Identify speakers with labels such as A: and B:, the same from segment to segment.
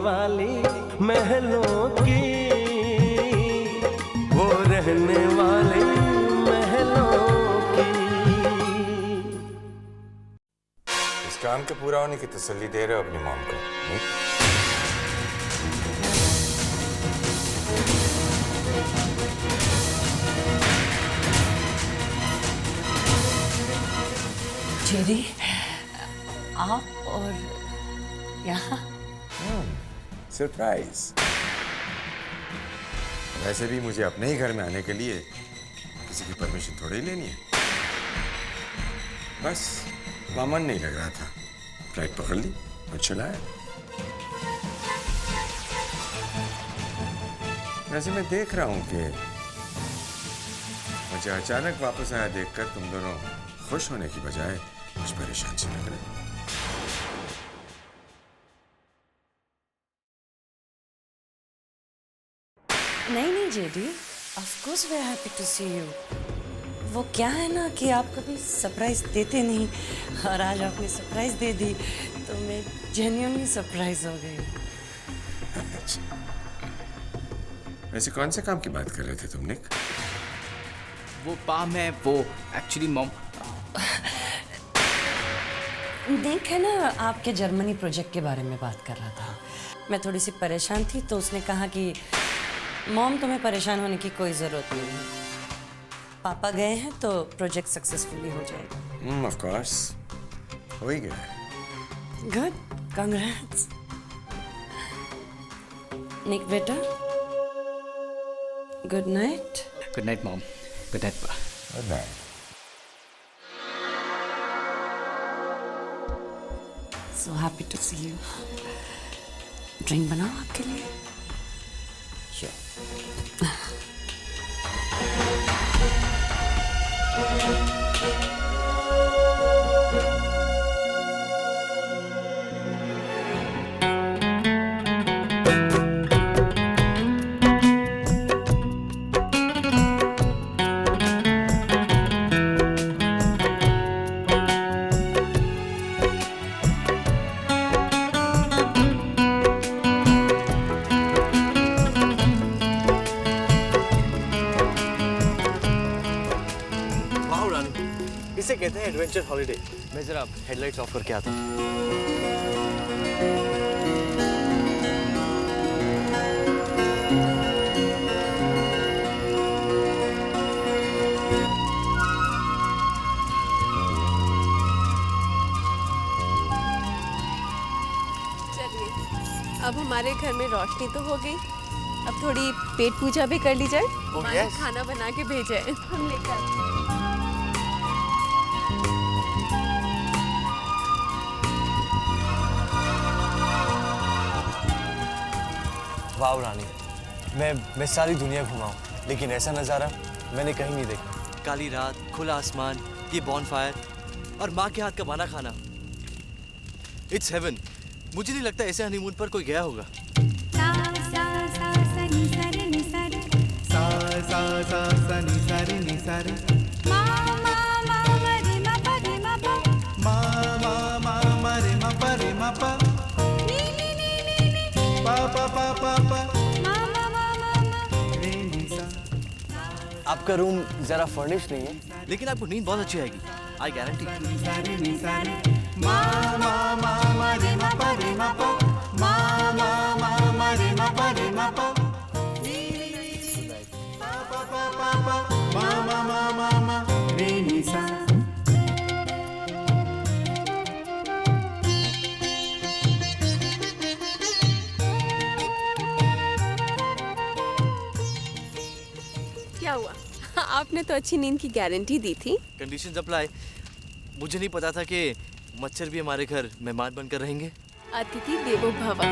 A: वाली महलों की, वो रहने वाली महलों की।
B: इस काम के पूरा होने की तसल्ली दे रहे हो अपनी मॉम को, नहीं?
C: जेरी, आप और यहाँ?
B: सरप्राइज। वैसे भी मुझे अपने ही घर में आने के लिए किसी की परमिशन थोड़ी ही लेनी है। बस वहाँ मन नहीं लग रहा था, फ्लाइट पकड़ ली और चलाया। वैसे मैं देख रहा हूँ कि मुझे अचानक वापस आया देखकर तुम दोनों खुश होने की बजाय कुछ परेशान से लग रहे।
C: नहीं JD, of course we are happy to see you. वो क्या है ना कि आप कभी सरप्राइज देते नहीं, और आज आपने सरप्राइज दे दी तो मैं जेन्युइनली सरप्राइज हो गई।
B: वैसे कौन से काम की बात कर रहे थे तुम, निक?
D: वो पाम है, वो एक्चुअली मॉम।
C: निक है ना, आपके जर्मनी प्रोजेक्ट के बारे में बात कर रहा था। मैं थोड़ी सी परेशान थी तो उसने कहा कि मॉम तुम्हें परेशान होने की कोई ज़रूरत नहीं है, पापा गए हैं तो प्रोजेक्ट सक्सेसफुली हो जाएगा।
B: ऑफ कोर्स हो ही गया।
C: Good, congrats. निक बेटा, good night.
D: Good night mom. Good night पा।
B: Good night.
C: So happy to see you. Drink बनाओ आपके लिए?
E: इसे कहते हैं एडवेंचर हॉलिडे। मैं जरा हेडलाइट्स ऑफ करके आता हूँ।
F: चलिए, अब हमारे घर में रोशनी तो हो गई, अब थोड़ी पेट पूजा भी कर ली जाए। माँ ने खाना बना के भेजा है, हम लेकर आते हैं।
E: वाह रानी, मैं सारी दुनिया घुमा हूँ, लेकिन ऐसा नज़ारा मैंने कहीं नहीं देखा। काली रात, खुला आसमान, ये बॉनफायर और माँ के हाथ का बना खाना। It's heaven. मुझे नहीं लगता ऐसे हनीमून पर कोई गया होगा। आपका रूम जरा फर्निश नहीं है, लेकिन आपको नींद बहुत अच्छी आएगी, आई गारंटी।
F: क्या हुआ? आपने तो अच्छी नींद की गारंटी दी थी।
E: Conditions apply. मुझे नहीं पता था कि मच्छर भी हमारे घर मेहमान बनकर रहेंगे।
F: अतिथि देवो भव।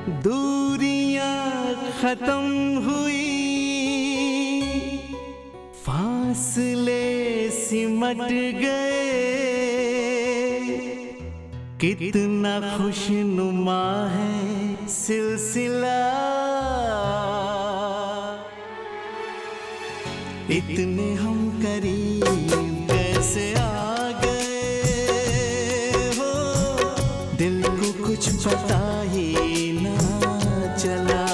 A: दूरियां खत्म हुई, फासले सिमट गए, कितना खुशनुमा है सिलसिला, इतने हम करीब कैसे आ गए हो, दिल को कुछ पता ही ना चला,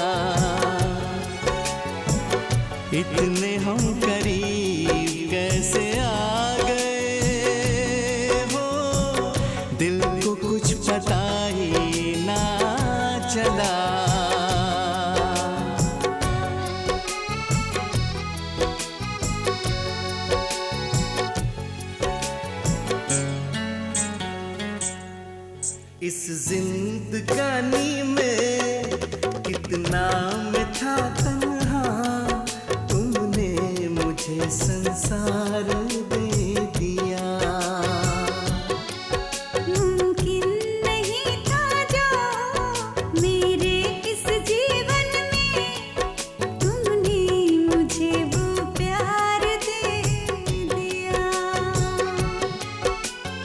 A: इतने हम करीब कैसे आ गए हो, दिल को कुछ पता ही ना चला। इस जिंदगानी में कितना मैं था तन्हा, तुमने मुझे संसार दे दिया।
G: मुमकिन नहीं था जो मेरे इस जीवन में, तुमने मुझे वो प्यार दे दिया।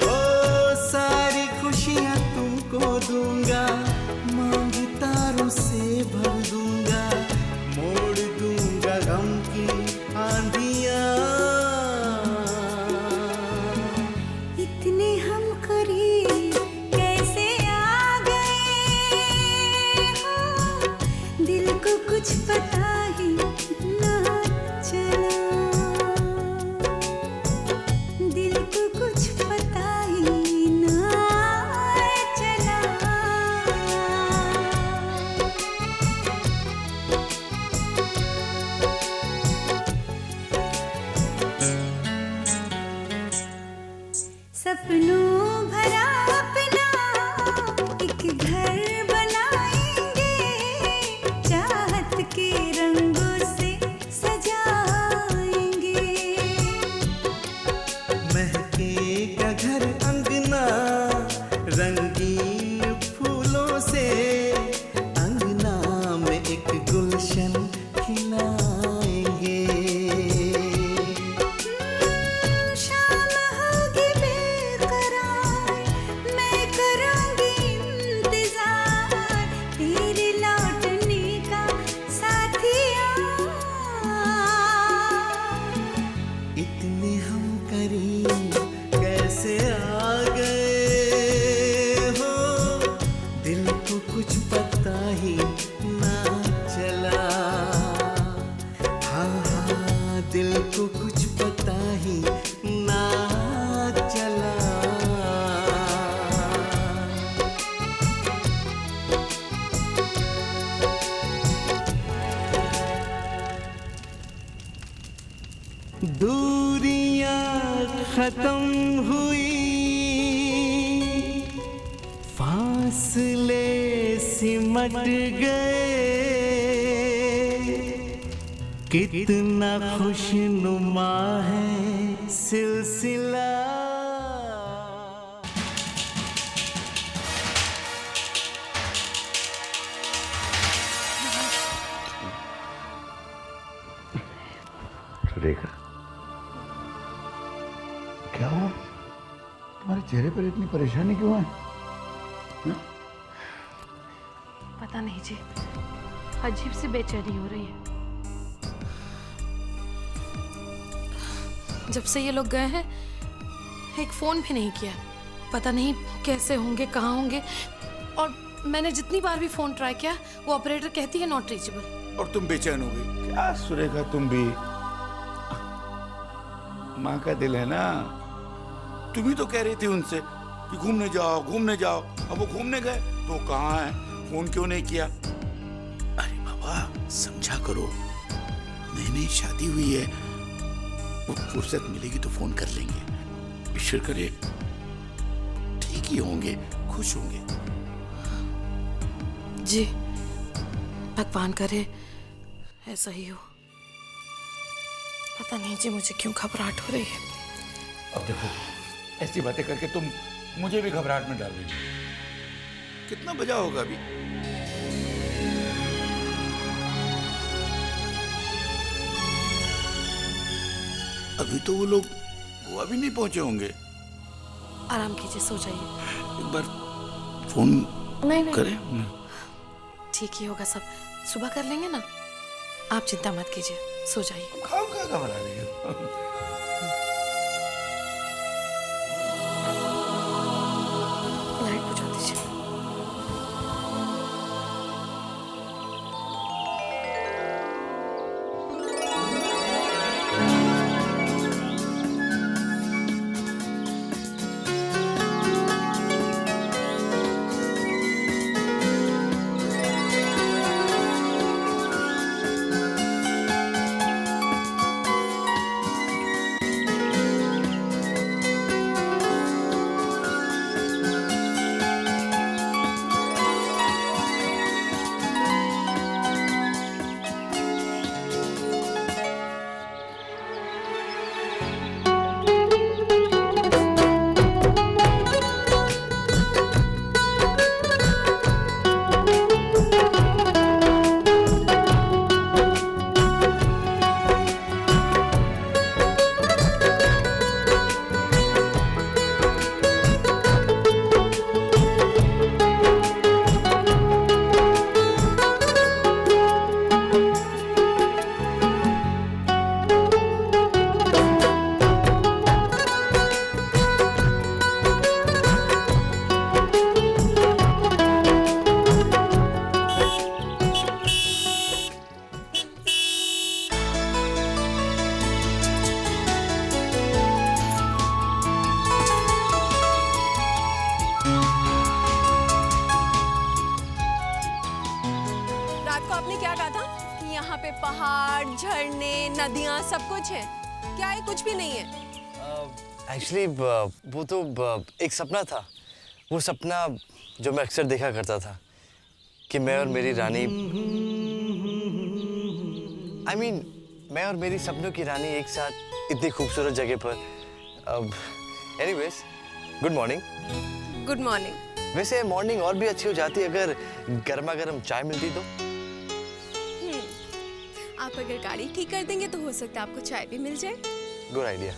A: ओ सारी खुशियाँ तुमको दूंगा, मांग तारों से भर दूंगा, मोड़ दूंगा गम की आंधियाँ।
G: इतने हम करीब कैसे आ गए हो, दिल को कुछ पता ही ना चला, दिल को कुछ पता ही ना चला। सपनों भरा अपना एक घर बनाएंगे, चाहत के रंगों से सजाएंगे।
A: महकेगा घर अंगना रंगीन फूलों से, अंगना में एक गुलशन खिलाएंगे।
G: शाम होगी बेकरार, मैं करूंगी इंतजार तेरे लौटने का साथिया।
A: इतने हम करीब कैसे आ गए हो, दिल को कुछ पता ही ना चला। हाँ हाँ, दिल को कुछ पता ही ना चला। दूरियां खत्म हुई, फासले सिमट गए, कितना खुशनुमा है सिलसिला।
H: रेखा, क्या हुआ? तुम्हारे चेहरे पर इतनी परेशानी क्यों है?
F: पता नहीं जी, अजीब सी बेचैनी हो रही है। जब से ये लोग गए हैं एक फोन भी नहीं किया, पता नहीं कैसे होंगे, कहाँ होंगे। और मैंने जितनी बार भी फोन ट्राई किया वो ऑपरेटर कहती है नॉट रीचेबल।
H: और तुम बेचैन हो गई? क्या सुरेखा, तुम भी माँ का दिल है ना। तुम ही तो कह रही थी उनसे कि घूमने जाओ घूमने जाओ, अब वो घूमने गए तो कहाँ है, फोन क्यों नहीं किया? अरे बाबा समझा करो, नई नई शादी हुई है, फुर्सत मिलेगी तो फोन कर लेंगे। ईश्वर करे ठीक ही होंगे, खुश होंगे।
F: जी भगवान करे ऐसा ही हो। पता नहीं जी मुझे क्यों घबराहट हो रही है।
H: अब देखो ऐसी बातें करके तुम मुझे भी घबराहट में डाल रही हो। कितना बजा होगा अभी? अभी तो वो लोग गोवा भी नहीं पहुंचे होंगे।
F: आराम कीजिए, सो जाइए।
H: एक बार फोन
F: नहीं
H: करें।
F: ठीक ही होगा सब, सुबह कर लेंगे ना। आप चिंता मत कीजिए, सो जाइए।
H: खाओ क्या घबरा रही हो?
F: लाइट बुझा दीजिए।
I: पे पहाड़, झरने, नदियाँ सब कुछ है। क्या है? कुछ भी नहीं है।
E: एक्चुअली वो तो एक सपना था। वो सपना जो मैं अक्सर देखा करता था कि मैं और मेरी रानी मैं और मेरी सपनों की रानी एक साथ इतनी खूबसूरत जगह पर। Anyways, good morning.
I: Good morning.
E: वैसे मॉर्निंग और भी अच्छी हो जाती अगर गर्मा गर्म चाय मिलती तो।
I: आप अगर गाड़ी ठीक कर देंगे तो हो सकता है आपको चाय भी मिल जाए।
E: Good idea.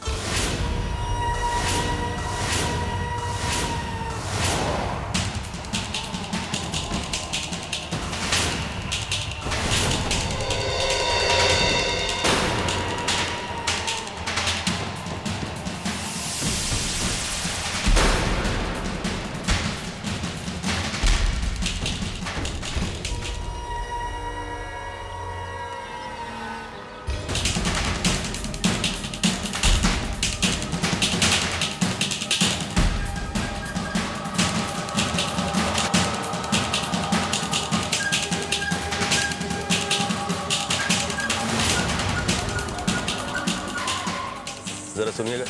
J: जरा सुनिएगा।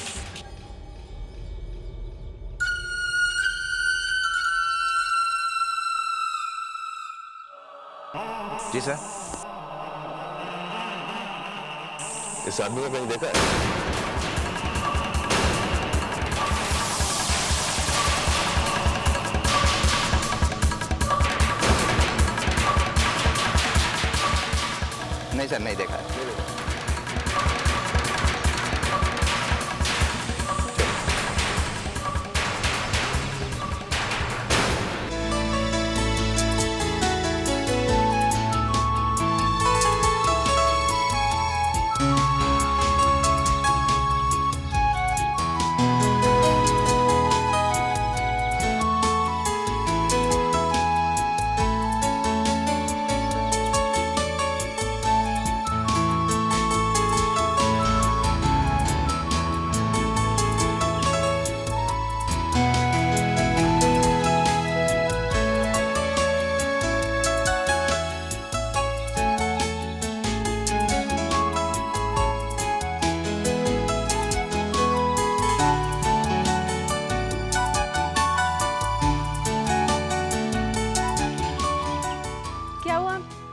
J: जी सर। इस आदमी को कहीं देखा है?
K: नहीं सर, नहीं देखा है।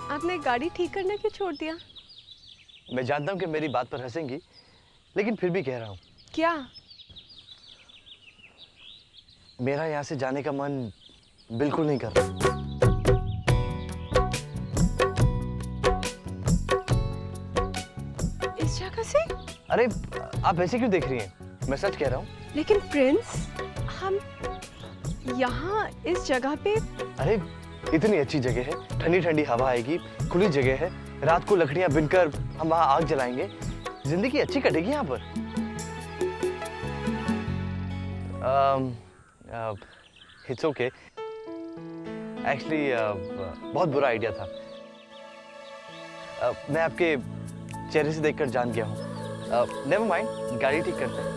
I: आपने गाड़ी ठीक करना क्यों छोड़ दिया?
E: मैं जानता हूँ कि मेरी बात पर हंसेंगी, लेकिन फिर भी कह रहा हूँ।
I: क्या?
E: मेरा यहाँ से जाने का मन बिल्कुल नहीं कर रहा।
I: इस जगह से?
E: अरे आप ऐसे क्यों देख रही हैं? मैं सच कह रहा हूँ।
I: लेकिन प्रिंस, हम यहाँ इस जगह पे।
E: अरे इतनी अच्छी जगह है, ठंडी ठंडी हवा आएगी, खुली जगह है, रात को लकड़ियां बिनकर हम वहाँ आग जलाएंगे, जिंदगी अच्छी कटेगी यहाँ पर। It's okay. एक्चुअली बहुत बुरा आइडिया था। मैं आपके चेहरे से देखकर जान गया हूँ। नेवर माइंड, गाड़ी ठीक करते हैं।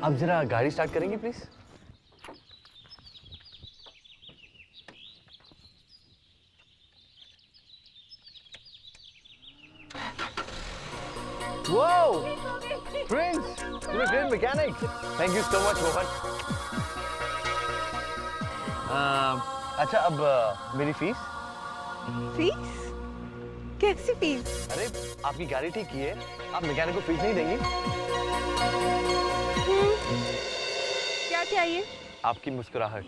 E: आप जरा गाड़ी स्टार्ट करेंगे please? Whoa! Prince, you're a great mechanic. Thank you so much, Mohan. अच्छा, अब मेरी फीस?
I: फीस? कैसी फीस?
E: अरे आपकी गाड़ी ठीक की है, आप मैकेनिक को फीस नहीं देंगी?
I: क्या चाहिए?
E: आपकी मुस्कुराहट।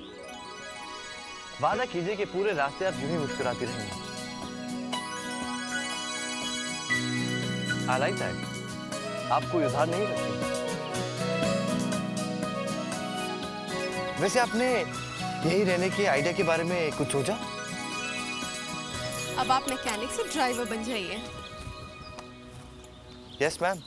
E: वादा कीजिए कि पूरे रास्ते आप यूं ही मुस्कुराती रहेंगी। I like that. आप कोई उधार नहीं रखती। वैसे आपने यही रहने के आइडिया के बारे में कुछ सोचा?
I: अब आप मैकेनिक से ड्राइवर बन जाइए।
E: Yes ma'am.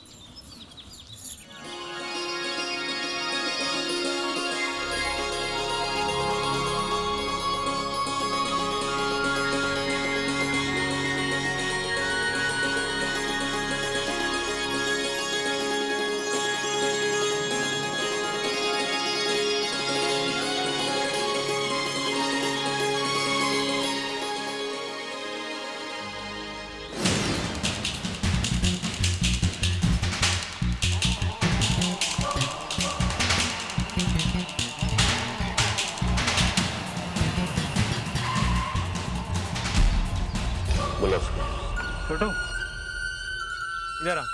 J: बोलो।
E: छोटू, इधर आ।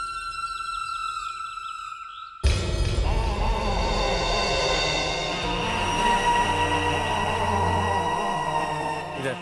E: इधर।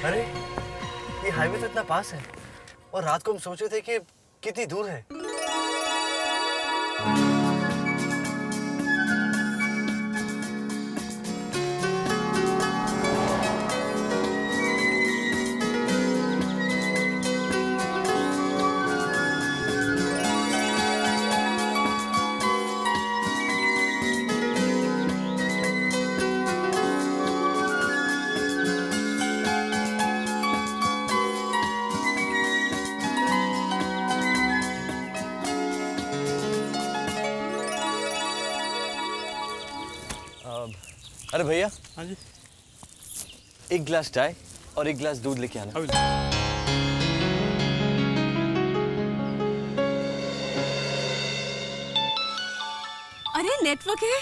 E: अरे ये हाईवे तो इतना पास है और रात को हम सोच रहे थे कि कितनी दूर है। अरे भैया। हाँ जी। एक गिलास चाय और एक गिलास दूध लेके आना।
I: अरे नेटवर्क है।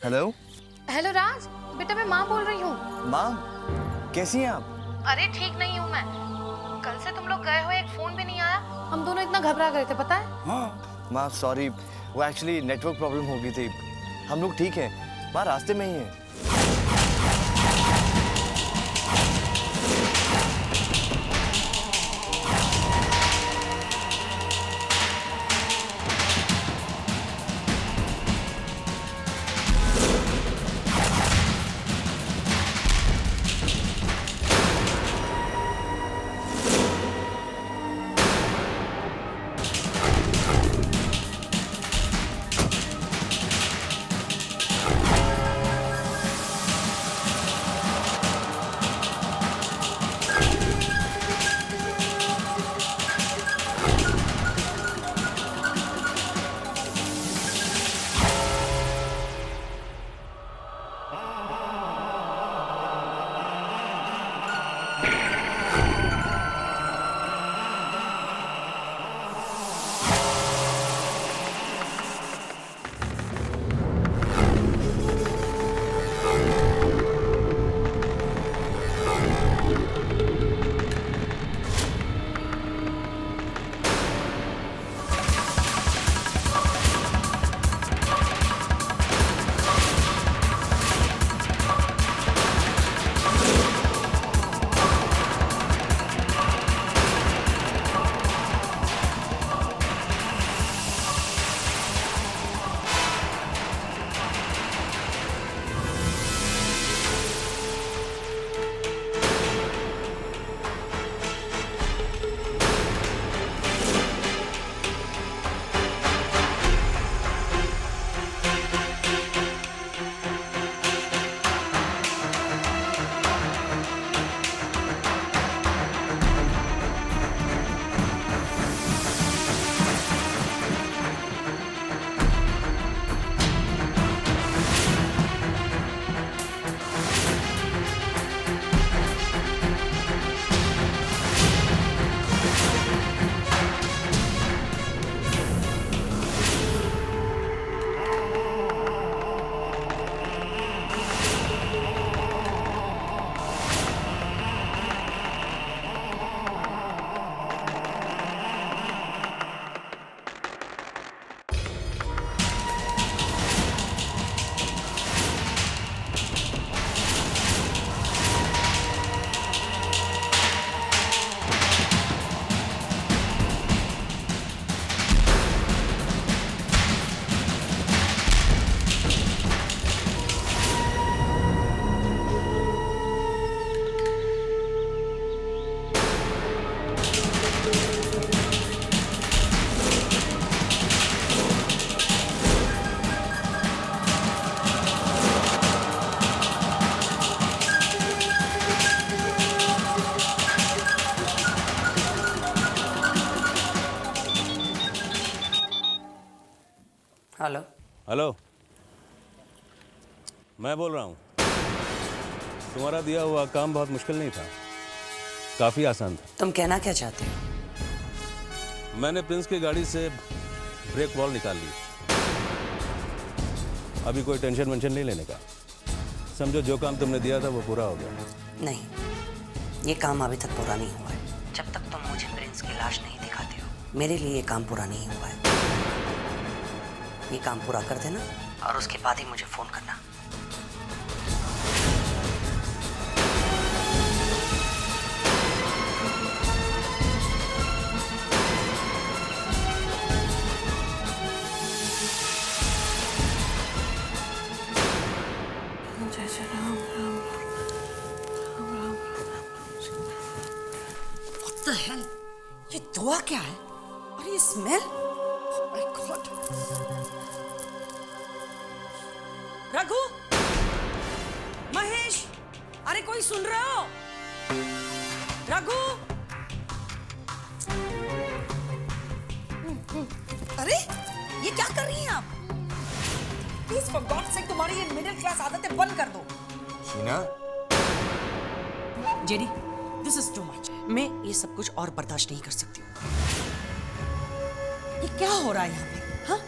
E: हेलो।
F: हेलो राज, बेटा मैं माँ बोल रही हूँ।
E: माँ, कैसी हैं आप?
F: अरे ठीक नहीं हूँ मैं। कल से तुम लोग गए हो, एक फोन भी नहीं आया। हम दोनों इतना घबरा गए थे, पता है?
E: हाँ। माँ सॉरी, वो एक्चुअली नेटवर्क प्रॉब्लम हो गई थी। हम लोग ठीक हैं, माँ रास्ते में ही हैं।
C: हेलो।
J: हेलो, मैं बोल रहा हूँ। तुम्हारा दिया हुआ काम बहुत मुश्किल नहीं था, काफी आसान था।
C: तुम कहना क्या चाहते हो?
J: मैंने प्रिंस की गाड़ी से ब्रेक वॉल निकाल ली। अभी कोई टेंशन वेंशन नहीं लेने का। समझो जो काम तुमने दिया था वो पूरा हो गया।
C: नहीं, ये काम अभी तक पूरा नहीं हुआ है। जब तक तुम मुझे प्रिंस की लाश नहीं दिखाते हो, मेरे लिए ये काम पूरा नहीं हुआ है। ये काम पूरा कर देना और उसके बाद ही मुझे फोन करना। What the hell? ये धुआं क्या है? और ये smell? Oh my God! Raghu, Mahesh, अरे कोई सुन रहे हो? रघु, अरे ये क्या कर रही हैं आप? प्लीज फॉर गॉड सेक तुम्हारी ये मिडिल क्लास आदतें बंद कर दो।
B: Sheena,
C: JD, this is too much. मैं ये सब कुछ और बर्दाश्त नहीं कर सकती हूँ। ये क्या हो रहा है यहाँ पे? हाँ?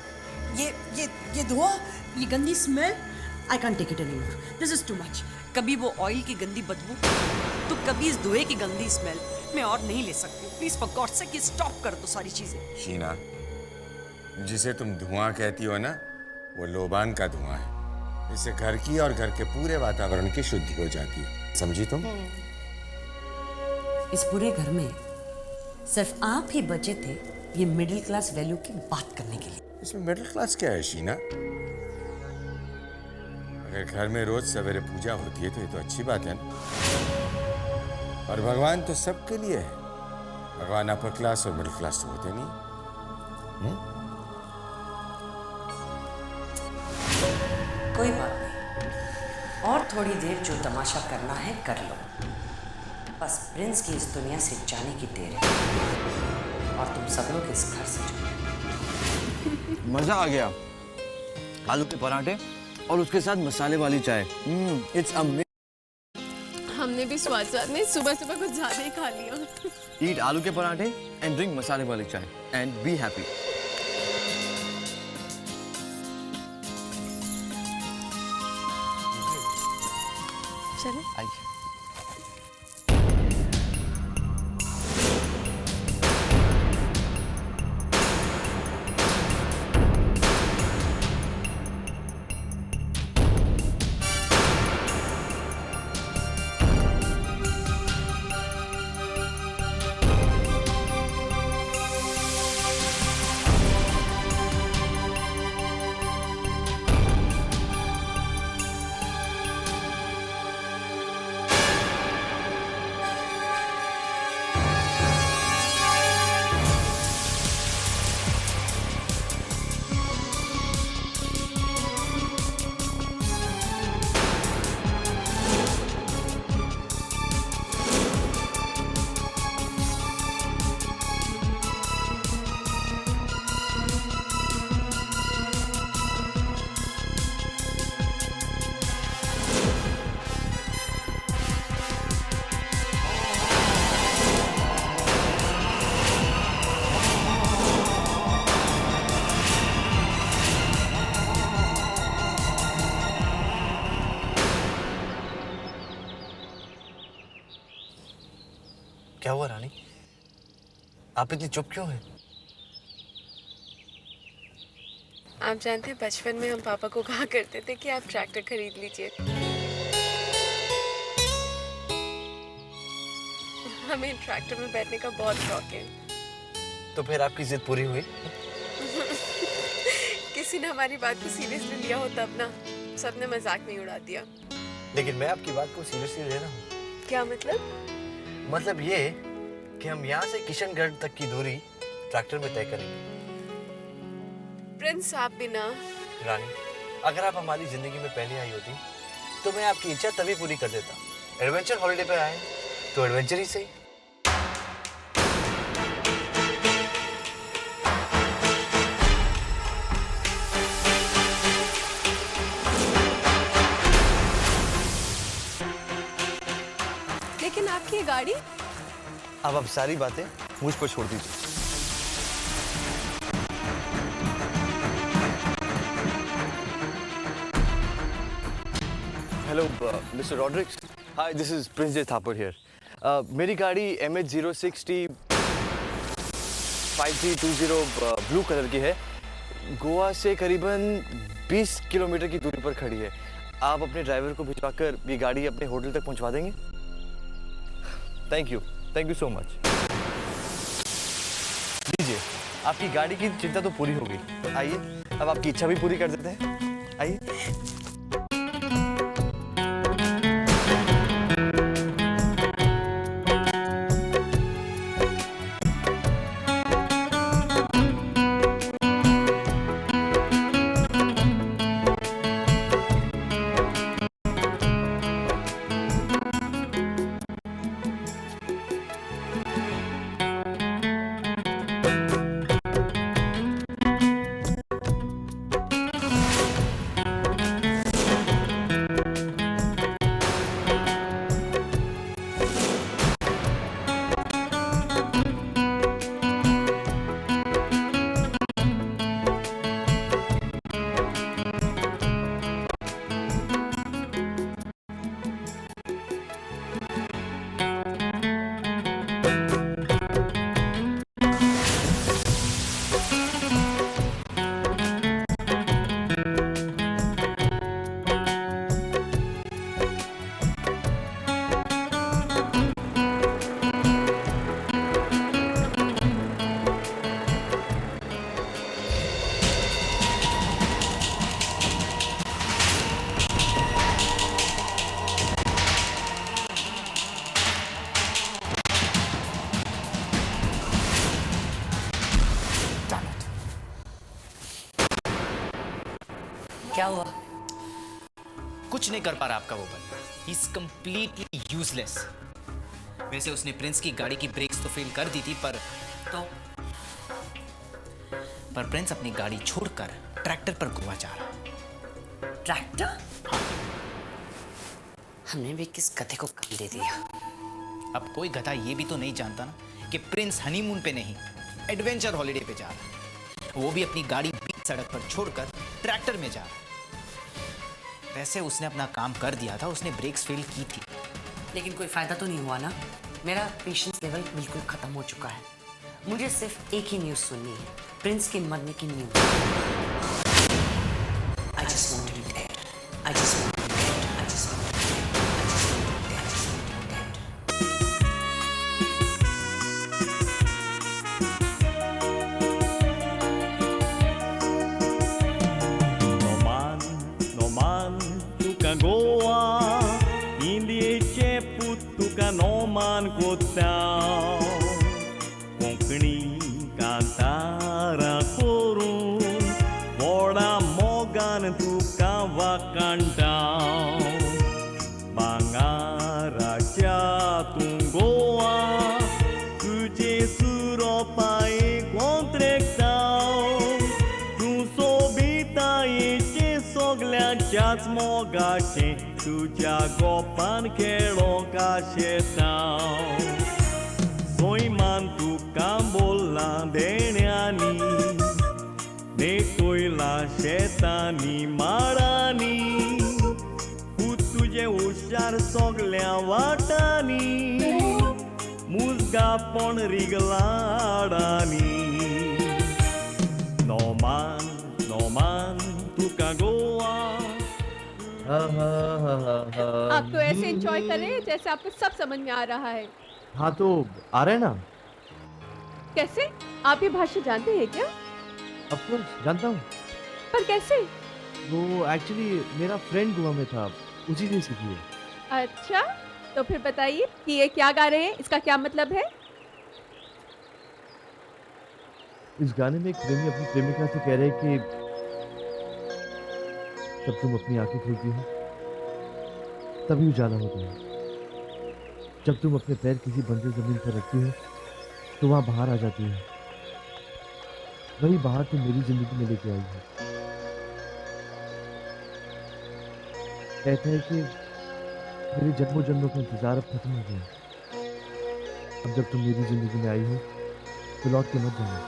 C: ये धुआं, ये गंदी smell, I can't take it anymore. This is too much. कभी वो ऑयल की गंदी बदबू, तो कभी इस धुएं की गंदी स्मेल। मैं और नहीं ले सकती। Please for God sake stop कर दो सारी चीजें।
B: शीना, जिसे तुम धुआं कहती हो ना, वो लोबान का धुआं है। इससे घर की और घर के पूरे वातावरण की शुद्धि हो जाती है। समझी तुम?
C: इस पूरे घर में सिर्फ आप ही बचे थे ये मिडिल क्लास वैल्यू की बात करने के लिए।
B: इसमें मिडिल क्लास क्या है शीना? अगर घर में रोज सवेरे पूजा होती है तो ये तो अच्छी बात है ना। और भगवान तो सबके लिए है। भगवान अपर क्लास और मिडिल क्लास तो होते नहीं।
C: कोई बात नहीं, और थोड़ी देर जो तमाशा करना है कर लो। बस प्रिंस की इस दुनिया से जाने की देर है और तुम सब लोग इस घर से जाओ।
E: मजा आ गया। आलू के पराठे और उसके साथ मसाले वाली चाय। It's amazing.
I: हमने भी स्वाद में सुबह सुबह कुछ ज्यादा ही खा लिया।
E: ईट आलू के पराठे एंड ड्रिंक मसाले वाली चाय एंड बी हैप्पी।
I: चलो
E: आइए। क्या हुआ रानी? आप इतनी चुप क्यों हैं?
I: आप जानते हैं बचपन में हम पापा को कहा करते थे कि आप ट्रैक्टर खरीद लीजिए। हमें ट्रैक्टर में बैठने का बहुत शौक है।
E: तो फिर आपकी जिद पूरी हुई?
I: किसी ने हमारी बात को सीरियसली लिया हो तब ना, सबने मजाक में उड़ा दिया।
E: लेकिन मैं आपकी बात को सीरियसली ले रहा हूँ।
I: क्या मतलब?
E: मतलब ये कि हम यहाँ से किशनगढ़ तक की दूरी ट्रैक्टर में तय करेंगे।
I: प्रिंस, आप भी ना।
E: रानी, अगर आप हमारी जिंदगी में पहले आई होती तो मैं आपकी इच्छा तभी पूरी कर देता। एडवेंचर हॉलिडे पे आए तो एडवेंचर ही सही।
I: गाड़ी?
E: अब आप सारी बातें मुझ पर छोड़ दीजिए। Hello Mister Rodrigues, hi this is Prince J Thapar here. मेरी गाड़ी MH060 5320 ब्लू कलर की है। गोवा से करीबन 20 किलोमीटर की दूरी पर खड़ी है। आप अपने ड्राइवर को भिजवाकर ये गाड़ी अपने होटल तक पहुंचवा देंगे? Thank you so much. लीजिए, आपकी गाड़ी की चिंता तो पूरी हो गई। तो आइए, अब आपकी इच्छा भी पूरी कर देते हैं। आइए।
C: क्या हुआ?
D: कुछ नहीं कर पा रहा आपका वो बंदा। He is completely useless. वैसे उसने प्रिंस की गाड़ी की ब्रेक्स तो फेल कर दी थी, पर प्रिंस अपनी गाड़ी छोड़कर ट्रैक्टर पर गोवा जा रहा।
C: ट्रैक्टर? हमने भी किस गधे को काम दे दिया।
D: अब कोई गधा ये भी तो नहीं जानता ना कि प्रिंस हनीमून पे नहीं, एडवेंचर हॉलिडे पे जा रहा। वो भी अपनी गाड़ी बीच सड़क पर छोड़कर ट्रैक्टर में जा रहा। वैसे उसने अपना काम कर दिया था, उसने ब्रेक्स फेल की थी।
C: लेकिन कोई फायदा तो नहीं हुआ ना। मेरा पेशेंस लेवल बिल्कुल खत्म हो चुका है। मुझे सिर्फ एक ही न्यूज़ सुननी है, प्रिंस के मरने की news. I just want to be dead. I just want to be dead. I just want to be dead. I just want to be dead. I just want to be dead.
L: No man, tuka goa, Indiaचे पूत तुका no man कोत्याव, Konkani Kantara करून, बोडा मोगान तुका वाकांटाव, भांगाराच्या तू गोवा, तुझे सुरोपाये कोंत्रेकताव, तू सोबितायेचे सोगल्याच्याच मोगाचे तुझ्या गोपान खेळो काशेताव. सोयमान तुका बोलला देण्यानी, नेटोयला शेतांनी माडांनी, तुझे हुशार सोगल्या वाटांनी, मुजगापण रिगलाडांनी. नोमान तुका गोवा.
I: आप तो ऐसे एंजॉय कर रहे हैं जैसे आपको सब समझ में आ रहा है।
E: हाँ तो आ रहे हैं ना।
I: कैसे? आप ये भाषा जानते हैं क्या?
E: ऑफ कोर्स जानता हूँ।
I: पर कैसे?
E: वो एक्चुअली मेरा फ्रेंड गोवा में था, उसी ने सीखी है।
I: अच्छा, तो फिर बताइए कि ये क्या गा रहे हैं, इसका क्या मतलब है?
E: इस गाने में एक प्रेमी अपनी प्रेमिका से कह रहे हैं कि जब तुम अपनी आंखें खोलती हो तभी उजाला होता है, जब तुम अपने पैर किसी बंजर जमीन पर रखती हो तो वहां बाहर आ जाती है, वही बाहर तुम मेरी जिंदगी में लेके आई हो। कहते हैं कि मेरे जन्मों जन्मों का इंतजार अब खत्म हो गया,
M: अब जब तुम मेरी जिंदगी में आई हो तो लौट के मत जाना।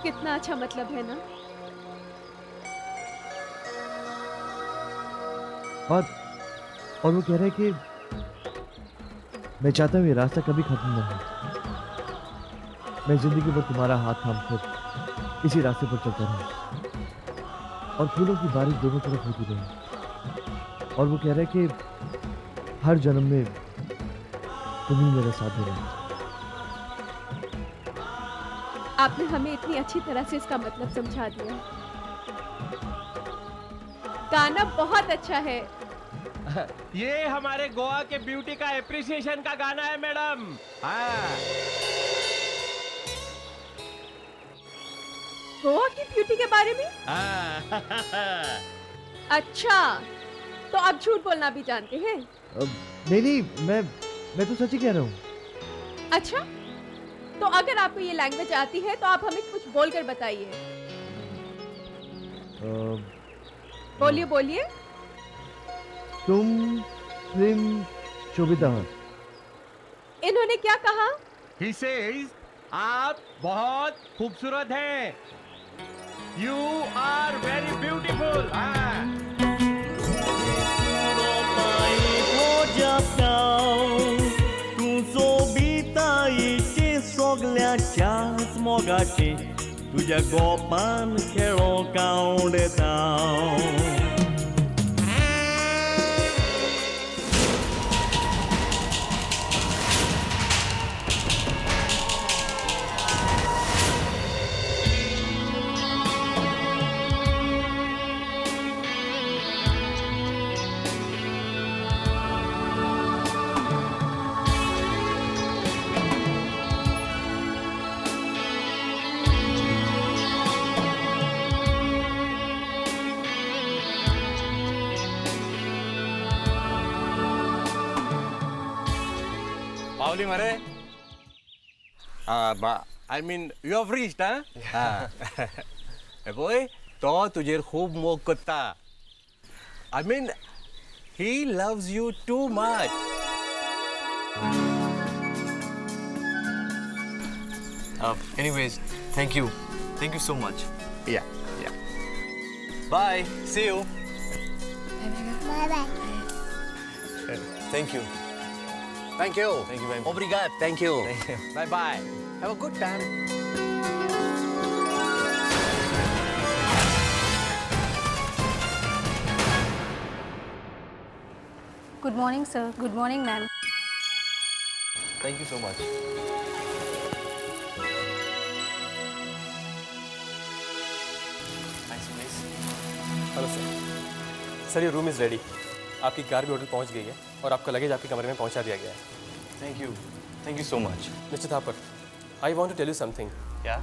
I: कितना अच्छा मतलब है ना।
M: और वो कह रहे हैं कि मैं चाहता हूँ ये रास्ता कभी खत्म ना हो। मैं जिंदगी भर तुम्हारा हाथ थाम कर इसी रास्ते पर चलता रहूं और फूलों की बारिश दोनों तरफ होती रहे। और वो कह रहे हैं कि हर जन्म में तुम ही मेरा साथ देना।
I: आपने हमें इतनी अच्छी तरह से इसका मतलब समझा दिया। गाना बहुत अच्छा है।
N: ये हमारे गोवा के ब्यूटी का एप्रिसिएशन का गाना है मैडम। हाँ।
I: गोवा की ब्यूटी के बारे में?
N: हाँ।
I: अच्छा, तो आप झूठ बोलना भी जानते हैं?
M: नहीं, मैं तो सच ही कह रहा हूँ।
I: अच्छा, तो अगर आपको ये लैंग्वेज आती है तो आप हमें कुछ बोलकर बताइए। बोलिए बोलिए।
M: तुम प्रेम शोभिता हो।
I: इन्होंने क्या कहा?
N: He says, आप बहुत खूबसूरत हैं। You are very beautiful.
L: Smogacie mogacie, tudzia gopan kieroka udetał.
J: Pauli mare. I mean, you have reached, huh? Hey boy, to tujhe khub mog kutta. I mean, he loves you too much.
E: Anyways, thank you so much.
J: Yeah.
E: Bye. See you.
G: Bye-bye.
E: Thank you.
J: Thank you.
E: Thank you very much.
J: Obrigado. Thank you.
E: Thank you.
J: Bye-bye. Have a good time.
O: Good morning, sir. Good morning, ma'am.
E: Thank you so much. Nice place.
P: Hello sir, ये room is ready. आपकी car भी hotel पहुंच गई है और आपका luggage आपके कमरे में पहुंचा दिया गया है।
E: Thank you so much.
P: Mister Thapar, I want to tell you something.
E: क्या?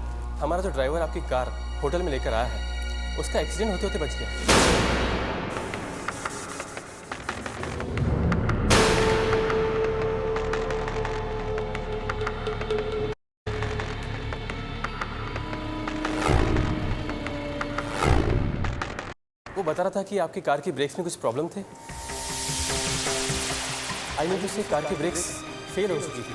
P: हमारा जो ड्राइवर आपकी कार होटल में लेकर आया है, उसका एक्सीडेंट होते होते बच गया। वो बता रहा था कि आपकी कार की ब्रेक्स में कुछ प्रॉब्लम थे। आई मीन उससे कार की ब्रेक्स फेल हो चुकी थी।